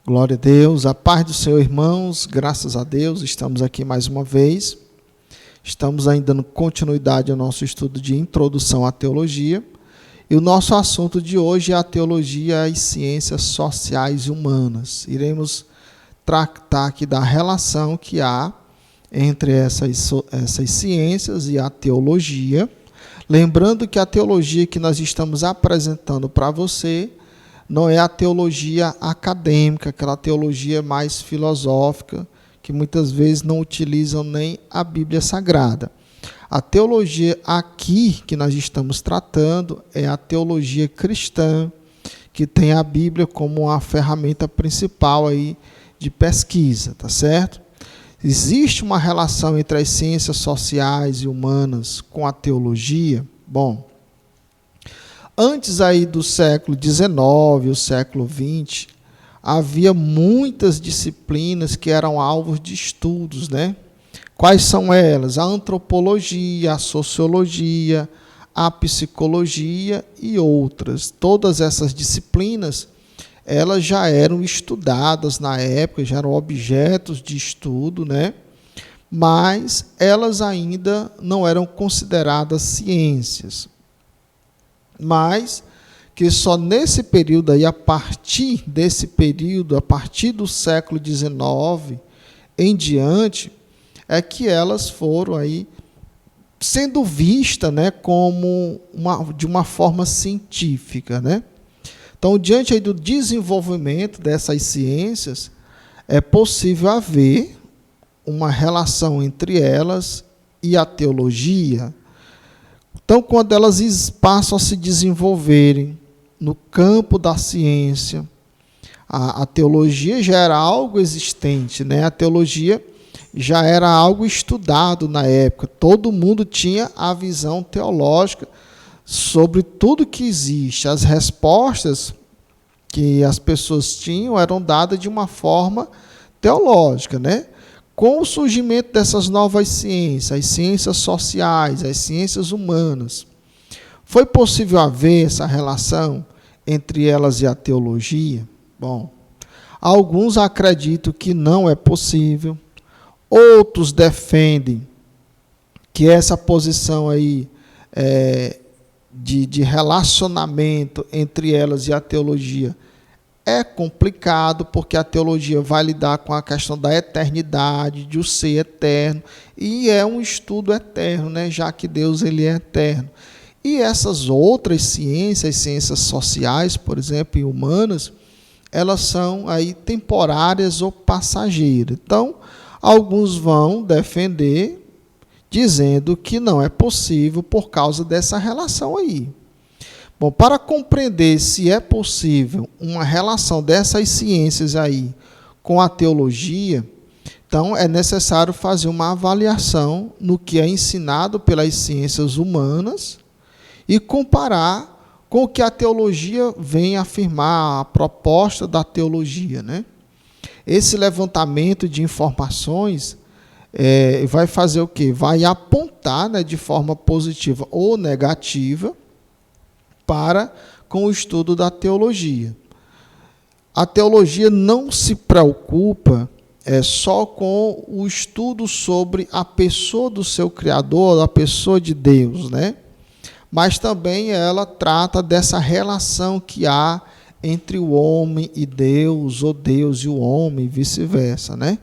Glória a Deus, a paz do Senhor, irmãos, graças a Deus, estamos aqui mais uma vez. Estamos ainda dando continuidade ao nosso estudo de introdução à teologia. E o nosso assunto de hoje é a teologia e ciências sociais e humanas. Iremos tratar aqui da relação que há entre essas ciências e a teologia. Lembrando que a teologia que nós estamos apresentando para você não é a teologia acadêmica, aquela teologia mais filosófica, que muitas vezes não utilizam nem a Bíblia Sagrada. A teologia aqui que nós estamos tratando é a teologia cristã, que tem a Bíblia como a ferramenta principal aí de pesquisa, tá certo? Existe uma relação entre as ciências sociais e humanas com a teologia? Bom, antes aí do século XIX, o século XX, havia muitas disciplinas que eram alvos de estudos, né? Quais são elas? A antropologia, a sociologia, a psicologia e outras. Todas essas disciplinas, elas já eram estudadas na época, já eram objetos de estudo, né? Mas elas ainda não eram consideradas ciências. Mas que só nesse período aí, a partir desse período, a partir do século XIX em diante, é que elas foram aí sendo vistas, né, como de uma forma científica, né? Então, diante aí do desenvolvimento dessas ciências, é possível haver uma relação entre elas e a teologia. Então, quando elas passam a se desenvolverem no campo da ciência, a teologia já era algo existente, né? A teologia já era algo estudado na época. Todo mundo tinha a visão teológica sobre tudo que existe. As respostas que as pessoas tinham eram dadas de uma forma teológica, né? Com o surgimento dessas novas ciências, as ciências sociais, as ciências humanas, foi possível haver essa relação entre elas e a teologia? Bom, alguns acreditam que não é possível, outros defendem que essa posição aí de relacionamento entre elas e a teologia é complicado, porque a teologia vai lidar com a questão da eternidade, de o ser eterno, e é um estudo eterno, né? Já que Deus ele é eterno. E essas outras ciências, ciências sociais, por exemplo, e humanas, elas são aí temporárias ou passageiras. Então, alguns vão defender, dizendo que não é possível por causa dessa relação aí. Bom, para compreender se é possível uma relação dessas ciências aí com a teologia, então é necessário fazer uma avaliação no que é ensinado pelas ciências humanas e comparar com o que a teologia vem afirmar, a proposta da teologia, né? Esse levantamento de informações vai fazer o quê? Vai apontar, né, de forma positiva ou negativa para com o estudo da teologia. A teologia não se preocupa só com o estudo sobre a pessoa do seu Criador, a pessoa de Deus, né? Mas também ela trata dessa relação que há entre o homem e Deus, ou Deus e o homem, e vice-versa, né?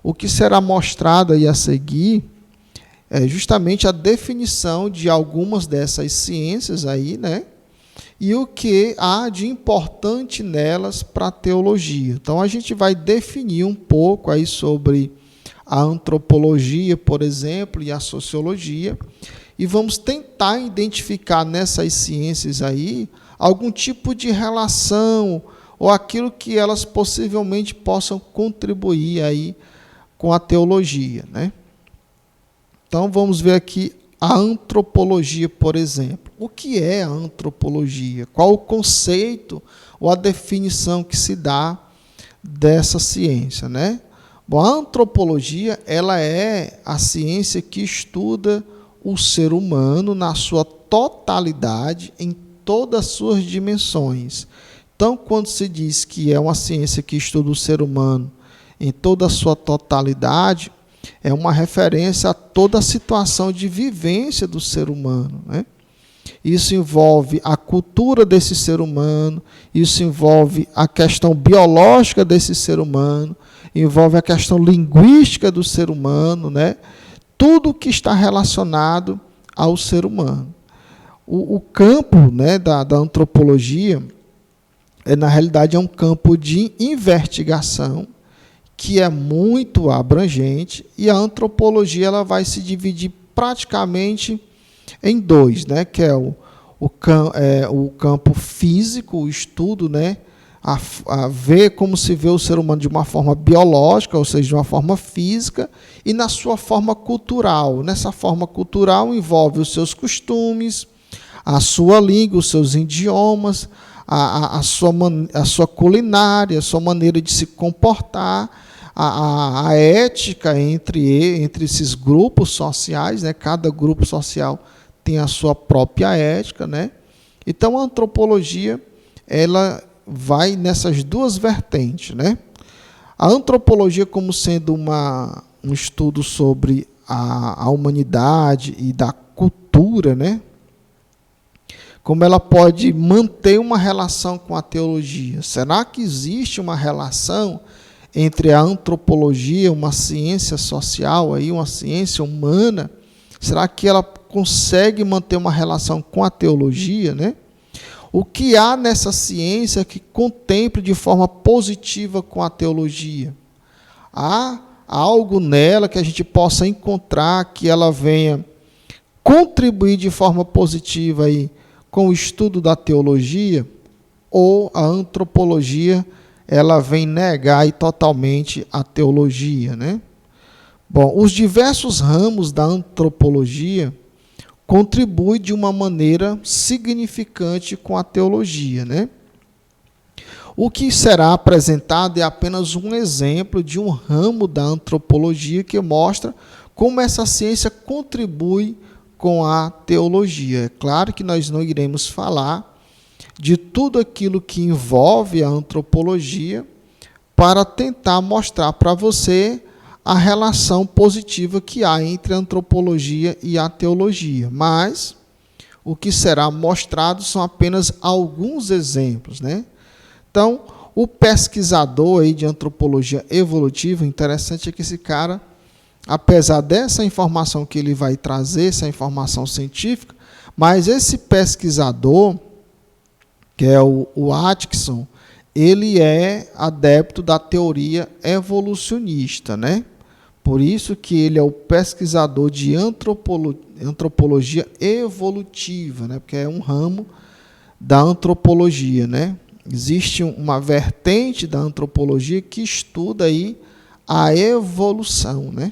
O que será mostrado aí a seguir é justamente a definição de algumas dessas ciências aí, né? E o que há de importante nelas para a teologia. Então, a gente vai definir um pouco aí sobre a antropologia, por exemplo, e a sociologia, e vamos tentar identificar nessas ciências aí algum tipo de relação ou aquilo que elas possivelmente possam contribuir aí com a teologia, né? Então, vamos ver aqui a antropologia, por exemplo. O que é a antropologia? Qual o conceito ou a definição que se dá dessa ciência, né? Bom, a antropologia, ela é a ciência que estuda o ser humano na sua totalidade, em todas as suas dimensões, Então, quando se diz que é uma ciência que estuda o ser humano em toda a sua totalidade, é uma referência a toda a situação de vivência do ser humano, né? Isso envolve a cultura desse ser humano, isso envolve a questão biológica desse ser humano, envolve a questão linguística do ser humano, né? Tudo que está relacionado ao ser humano. O campo, né, da antropologia, na realidade, é um campo de investigação que é muito abrangente, e a antropologia ela vai se dividir praticamente em dois, né, que é o campo físico, o estudo, né, a ver como se vê o ser humano de uma forma biológica, ou seja, de uma forma física, e na sua forma cultural. Nessa forma cultural envolve os seus costumes, a sua língua, os seus idiomas, a sua culinária, a sua maneira de se comportar, a ética entre esses grupos sociais, né? Cada grupo social tem a sua própria ética, né? Então, a antropologia ela vai nessas duas vertentes, né? A antropologia como sendo um estudo sobre a humanidade e da cultura, né? Como ela pode manter uma relação com a teologia? Será que existe uma relação entre a antropologia, uma ciência social, aí, uma ciência humana? Será que ela consegue manter uma relação com a teologia, né? O que há nessa ciência que contemple de forma positiva com a teologia? Há algo nela que a gente possa encontrar que ela venha contribuir de forma positiva aí com o estudo da teologia, ou a antropologia ela vem negar aí totalmente a teologia, né? Bom, os diversos ramos da antropologia contribuem de uma maneira significante com a teologia, né? O que será apresentado é apenas um exemplo de um ramo da antropologia que mostra como essa ciência contribui com a teologia. É claro que nós não iremos falar de tudo aquilo que envolve a antropologia para tentar mostrar para você a relação positiva que há entre a antropologia e a teologia. Mas o que será mostrado são apenas alguns exemplos, né? Então, o pesquisador aí de antropologia evolutiva, interessante é que esse cara, apesar dessa informação que ele vai trazer, essa informação científica, mas esse pesquisador, que é o Atkinson, ele é adepto da teoria evolucionista, né? Por isso que ele é o pesquisador de antropologia evolutiva, né? Porque é um ramo da antropologia, né? Existe uma vertente da antropologia que estuda aí a evolução, né?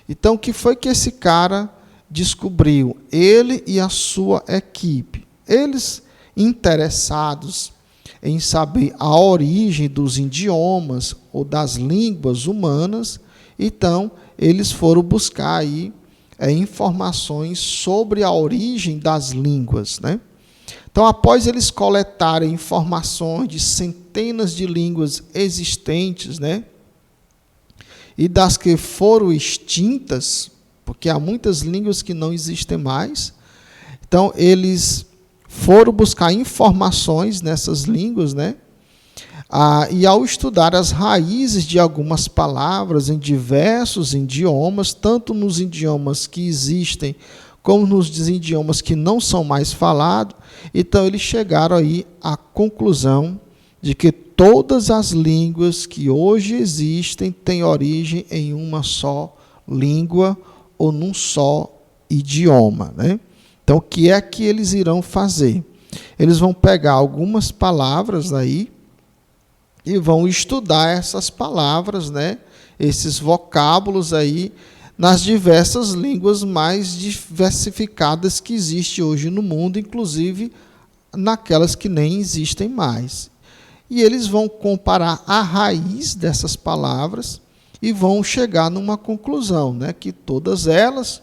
Então, o que foi que esse cara descobriu? Ele e a sua equipe. Eles interessados em saber a origem dos idiomas ou das línguas humanas, então, eles foram buscar aí informações sobre a origem das línguas, né? Então, após eles coletarem informações de centenas de línguas existentes, né? E das que foram extintas, porque há muitas línguas que não existem mais. Então, eles foram buscar informações nessas línguas, né? E ao estudar as raízes de algumas palavras em diversos idiomas, tanto nos idiomas que existem, como nos idiomas que não são mais falados, então eles chegaram aí à conclusão de que todas as línguas que hoje existem têm origem em uma só língua ou num só idioma, né? Então, o que é que eles irão fazer? Eles vão pegar algumas palavras aí e vão estudar essas palavras, né? Esses vocábulos aí nas diversas línguas mais diversificadas que existem hoje no mundo, inclusive naquelas que nem existem mais. E eles vão comparar a raiz dessas palavras e vão chegar numa conclusão, né? Que todas elas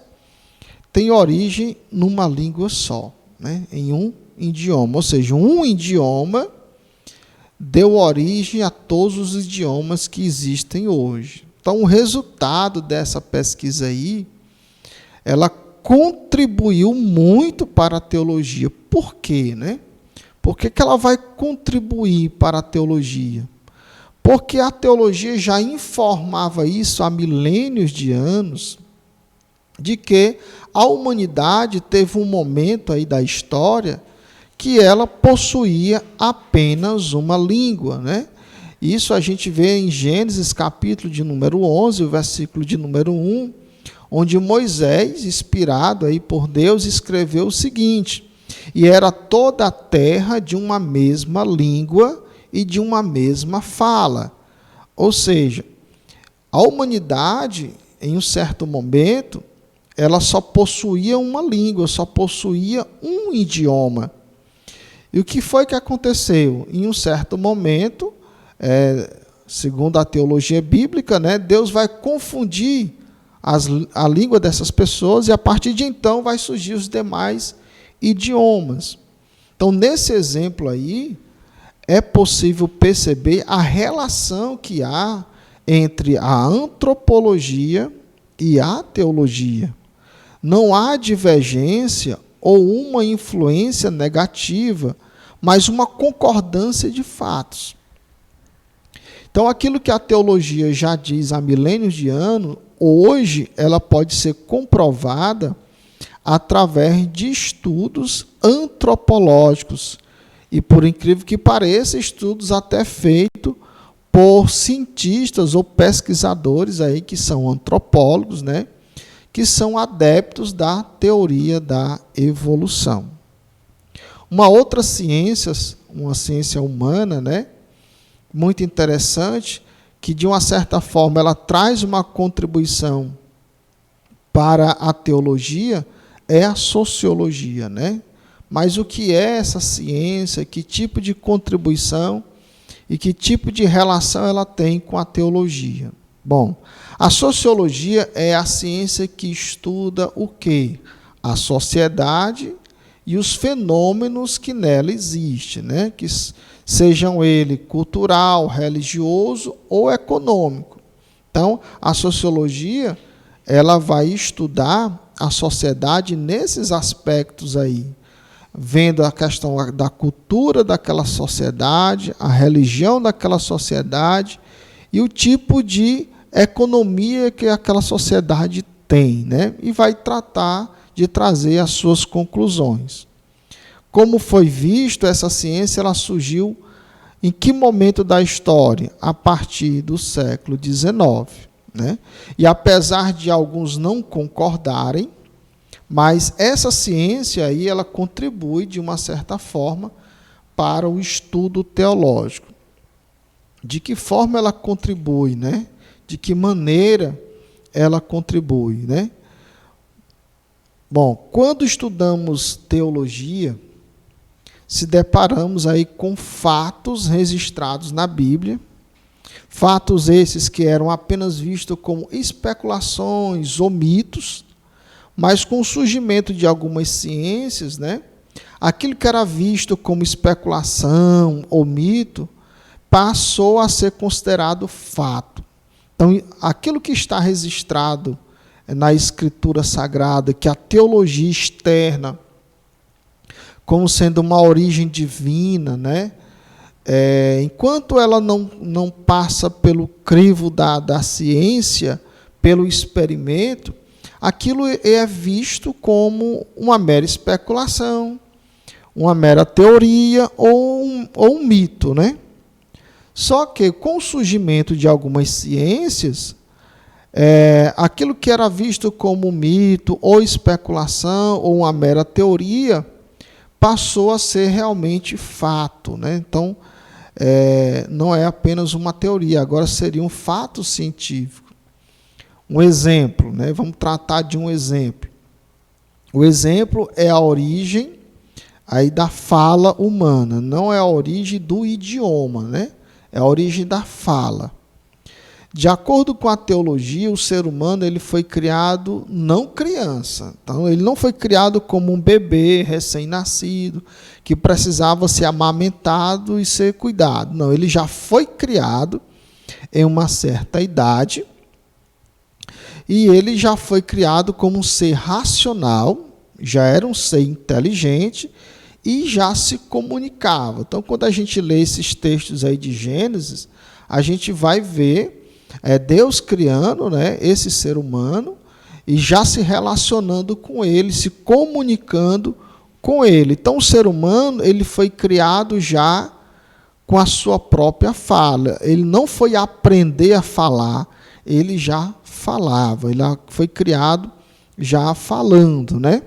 têm origem numa língua só, né? Em um idioma. Ou seja, um idioma deu origem a todos os idiomas que existem hoje. Então, o resultado dessa pesquisa aí, ela contribuiu muito para a teologia. Por quê, né? Por que ela vai contribuir para a teologia? Porque a teologia já informava isso há milênios de anos, de que a humanidade teve um momento aí da história que ela possuía apenas uma língua, né? Isso a gente vê em Gênesis, capítulo de número 11, o versículo de número 1, onde Moisés, inspirado aí por Deus, escreveu o seguinte: e era toda a terra de uma mesma língua e de uma mesma fala. Ou seja, a humanidade, em um certo momento, ela só possuía uma língua, só possuía um idioma. E o que foi que aconteceu? Em um certo momento, segundo a teologia bíblica, né, Deus vai confundir a língua dessas pessoas e a partir de então vai surgir os demais idiomas. Então, nesse exemplo aí, é possível perceber a relação que há entre a antropologia e a teologia. Não há divergência ou uma influência negativa, mas uma concordância de fatos. Então, aquilo que a teologia já diz há milênios de anos, hoje ela pode ser comprovada através de estudos antropológicos. E, por incrível que pareça, estudos até feitos por cientistas ou pesquisadores aí que são antropólogos, né, que são adeptos da teoria da evolução. Uma outra ciência, uma ciência humana, né, muito interessante, que de uma certa forma ela traz uma contribuição para a teologia, é a sociologia, né? Mas o que é essa ciência, que tipo de contribuição e que tipo de relação ela tem com a teologia? Bom, a sociologia é a ciência que estuda o quê? A sociedade e os fenômenos que nela existem, né? Que sejam ele cultural, religioso ou econômico. Então, a sociologia, ela vai estudar a sociedade nesses aspectos aí, vendo a questão da cultura daquela sociedade, a religião daquela sociedade e o tipo de economia que aquela sociedade tem, né? E vai tratar de trazer as suas conclusões. Como foi visto, essa ciência ela surgiu em que momento da história? A partir do século XIX, né? E apesar de alguns não concordarem, mas essa ciência aí, ela contribui de uma certa forma para o estudo teológico. De que forma ela contribui, né? De que maneira ela contribui, né? Bom, quando estudamos teologia, se deparamos aí com fatos registrados na Bíblia, fatos esses que eram apenas vistos como especulações ou mitos, mas com o surgimento de algumas ciências, né, aquilo que era visto como especulação ou mito passou a ser considerado fato. Então, aquilo que está registrado na Escritura Sagrada, que a teologia externa, como sendo uma origem divina, né, enquanto ela não passa pelo crivo da ciência, pelo experimento, aquilo é visto como uma mera especulação, uma mera teoria ou um mito, né? Só que com o surgimento de algumas ciências, aquilo que era visto como mito ou especulação ou uma mera teoria passou a ser realmente fato, né? Então, não é apenas uma teoria, agora seria um fato científico. Um exemplo, né? Vamos tratar de um exemplo. O exemplo é a origem aí da fala humana, não é a origem do idioma, né? É a origem da fala. De acordo com a teologia, o ser humano ele foi criado não criança. Então, ele não foi criado como um bebê recém-nascido, que precisava ser amamentado e ser cuidado. Não, ele já foi criado em uma certa idade e ele já foi criado como um ser racional, já era um ser inteligente e já se comunicava. Então, quando a gente lê esses textos aí de Gênesis, a gente vai ver Deus criando, né, esse ser humano e já se relacionando com ele, se comunicando com ele. Então, o ser humano ele foi criado já com a sua própria fala. Ele não foi aprender a falar, ele já falava. Ele foi criado já falando, né?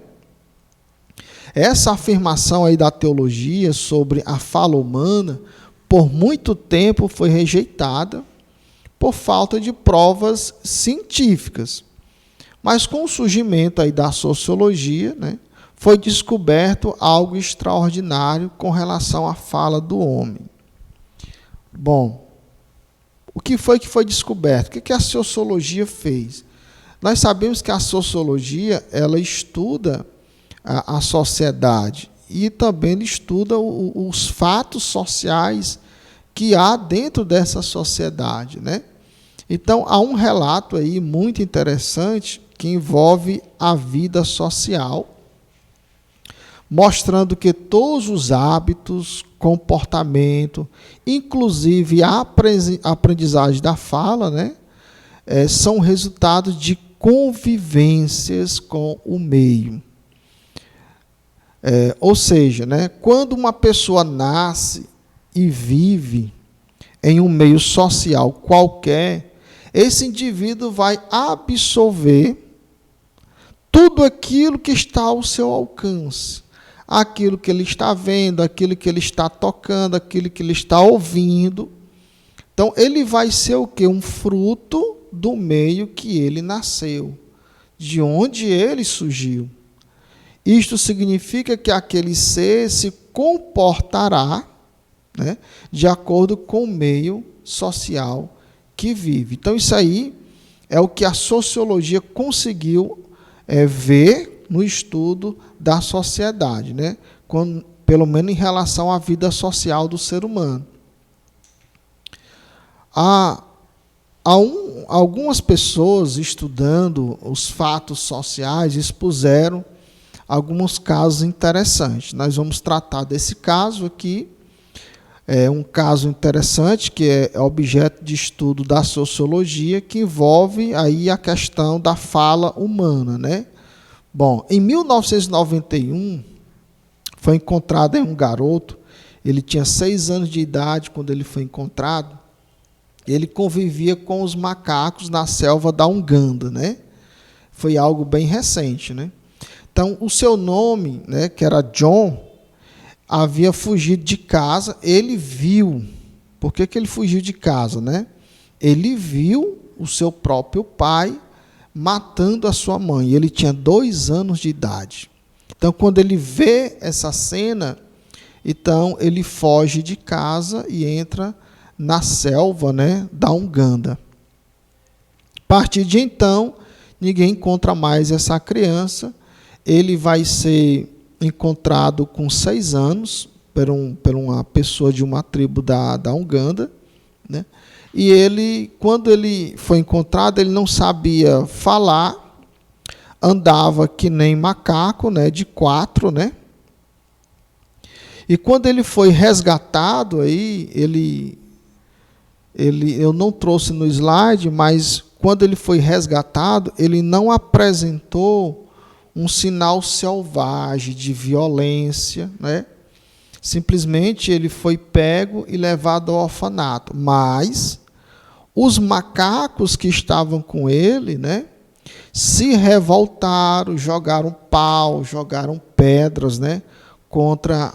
Essa afirmação aí da teologia sobre a fala humana, por muito tempo foi rejeitada por falta de provas científicas. Mas com o surgimento aí da sociologia, né, foi descoberto algo extraordinário com relação à fala do homem. Bom, o que foi descoberto? O que a sociologia fez? Nós sabemos que a sociologia ela estuda a sociedade e também estuda os fatos sociais que há dentro dessa sociedade, né? Então, há um relato aí muito interessante que envolve a vida social, mostrando que todos os hábitos, comportamento, inclusive a aprendizagem da fala, né, são resultados de convivências com o meio. Ou seja, né, quando uma pessoa nasce e vive em um meio social qualquer, esse indivíduo vai absorver tudo aquilo que está ao seu alcance, aquilo que ele está vendo, aquilo que ele está tocando, aquilo que ele está ouvindo. Então, ele vai ser o quê? Um fruto do meio que ele nasceu, de onde ele surgiu. Isto significa que aquele ser se comportará, né, de acordo com o meio social que vive. Então, isso aí é o que a sociologia conseguiu ver no estudo da sociedade, né, pelo menos em relação à vida social do ser humano. Algumas pessoas estudando os fatos sociais expuseram alguns casos interessantes. Nós vamos tratar desse caso aqui. É um caso interessante que é objeto de estudo da sociologia, que envolve aí a questão da fala humana, né? Bom, em 1991 foi encontrado um garoto, ele tinha 6 anos de idade quando ele foi encontrado. Ele convivia com os macacos na selva da Uganda, né? Foi algo bem recente, né? Então, o seu nome, né, que era John, havia fugido de casa. Ele viu. Por que ele fugiu de casa, né? Ele viu o seu próprio pai matando a sua mãe. Ele tinha 2 anos de idade. Então, quando ele vê essa cena, então ele foge de casa e entra na selva, né, da Uganda. A partir de então, ninguém encontra mais essa criança. Ele vai ser encontrado com 6 anos por uma pessoa de uma tribo da Uganda, né? E ele, quando ele foi encontrado, ele não sabia falar, andava que nem macaco, né, de 4, né? E quando ele foi resgatado, aí eu não trouxe no slide, mas quando ele foi resgatado, ele não apresentou um sinal selvagem de violência, né? Simplesmente ele foi pego e levado ao orfanato. Mas os macacos que estavam com ele, né, se revoltaram, jogaram pau, jogaram pedras, né, contra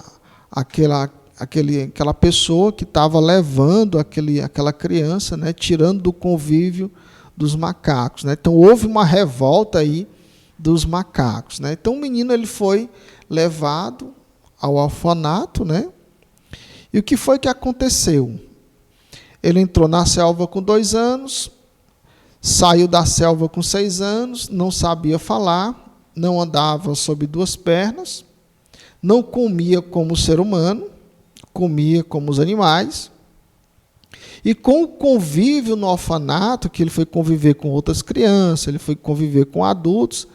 aquela pessoa que estava levando aquela criança, né, tirando do convívio dos macacos, né? Então houve uma revolta aí dos macacos, né? Então o menino ele foi levado ao orfanato, né? E o que foi que aconteceu? Ele entrou na selva com 2 anos, Saiu da selva com 6 anos, não sabia falar, não andava sobre 2 pernas, não comia como o ser humano, comia como os animais. E com o convívio no orfanato, que ele foi conviver com outras crianças, ele foi conviver com adultos,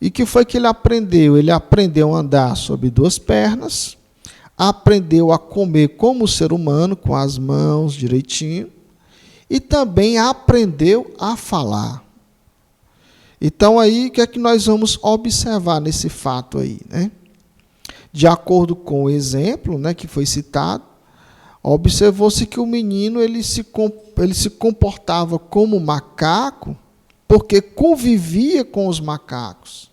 e que foi que ele aprendeu? Ele aprendeu a andar sobre 2 pernas, aprendeu a comer como o ser humano, com as mãos direitinho, e também aprendeu a falar. Então, aí, o que é que nós vamos observar nesse fato aí, né? De acordo com o exemplo, né, que foi citado, observou-se que o menino ele se comportava como macaco porque convivia com os macacos.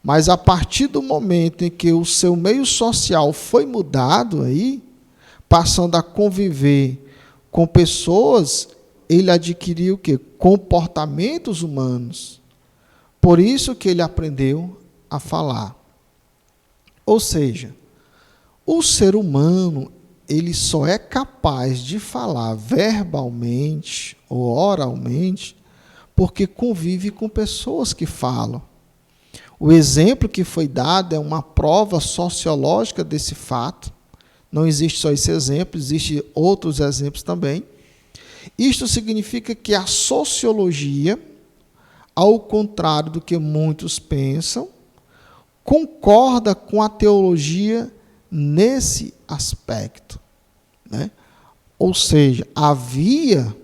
Mas a partir do momento em que o seu meio social foi mudado, aí, passando a conviver com pessoas, ele adquiriu o quê? Comportamentos humanos. Por isso que ele aprendeu a falar. Ou seja, o ser humano ele só é capaz de falar verbalmente ou oralmente porque convive com pessoas que falam. O exemplo que foi dado é uma prova sociológica desse fato. Não existe só esse exemplo, existem outros exemplos também. Isto significa que a sociologia, ao contrário do que muitos pensam, concorda com a teologia nesse aspecto, né? Ou seja, havia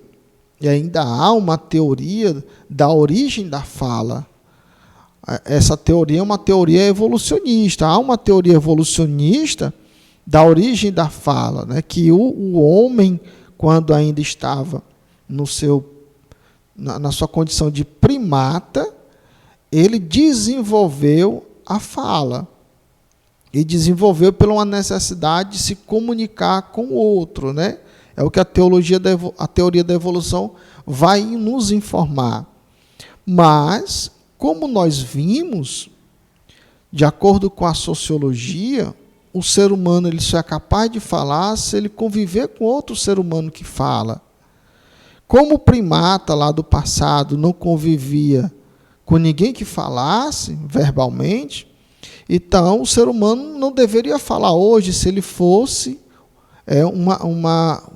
e ainda há uma teoria da origem da fala. Essa teoria é uma teoria evolucionista. Há uma teoria evolucionista da origem da fala, né? Que o homem, quando ainda estava na sua condição de primata, ele desenvolveu a fala. E desenvolveu pela uma necessidade de se comunicar com o outro, né? É o que a teoria da evolução vai nos informar. Mas, como nós vimos, de acordo com a sociologia, o ser humano ele só é capaz de falar se ele conviver com outro ser humano que fala. Como o primata lá do passado não convivia com ninguém que falasse verbalmente, então o ser humano não deveria falar hoje se ele fosse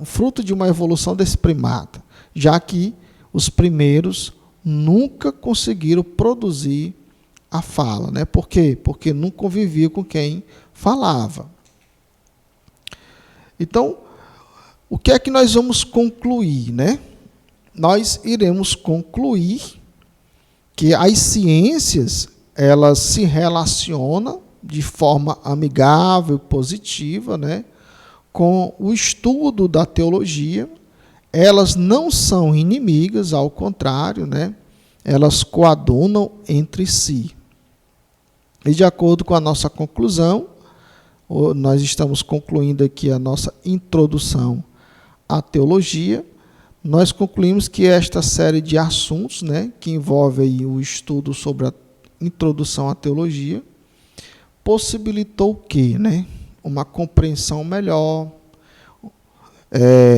fruto de uma evolução desse primata, já que os primeiros nunca conseguiram produzir a fala, né? Por quê? Porque não convivia com quem falava. Então, o que é que nós vamos concluir, né? Nós iremos concluir que as ciências, elas se relacionam de forma amigável, positiva, né, com o estudo da teologia. Elas não são inimigas, ao contrário, né, elas coadunam entre si. E de acordo com a nossa conclusão, nós estamos concluindo aqui a nossa introdução à teologia, nós concluímos que esta série de assuntos, né, que envolve aí o estudo sobre a introdução à teologia, possibilitou o quê, né? Uma compreensão melhor,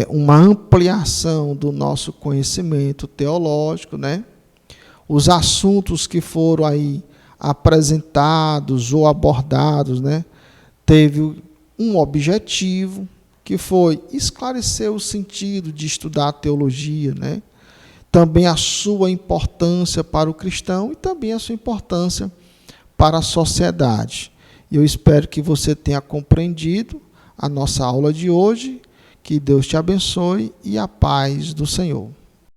uma ampliação do nosso conhecimento teológico, né? Os assuntos que foram aí apresentados ou abordados, né, teve um objetivo, que foi esclarecer o sentido de estudar a teologia, né? Também a sua importância para o cristão e também a sua importância para a sociedade. E eu espero que você tenha compreendido a nossa aula de hoje, que Deus te abençoe e a paz do Senhor.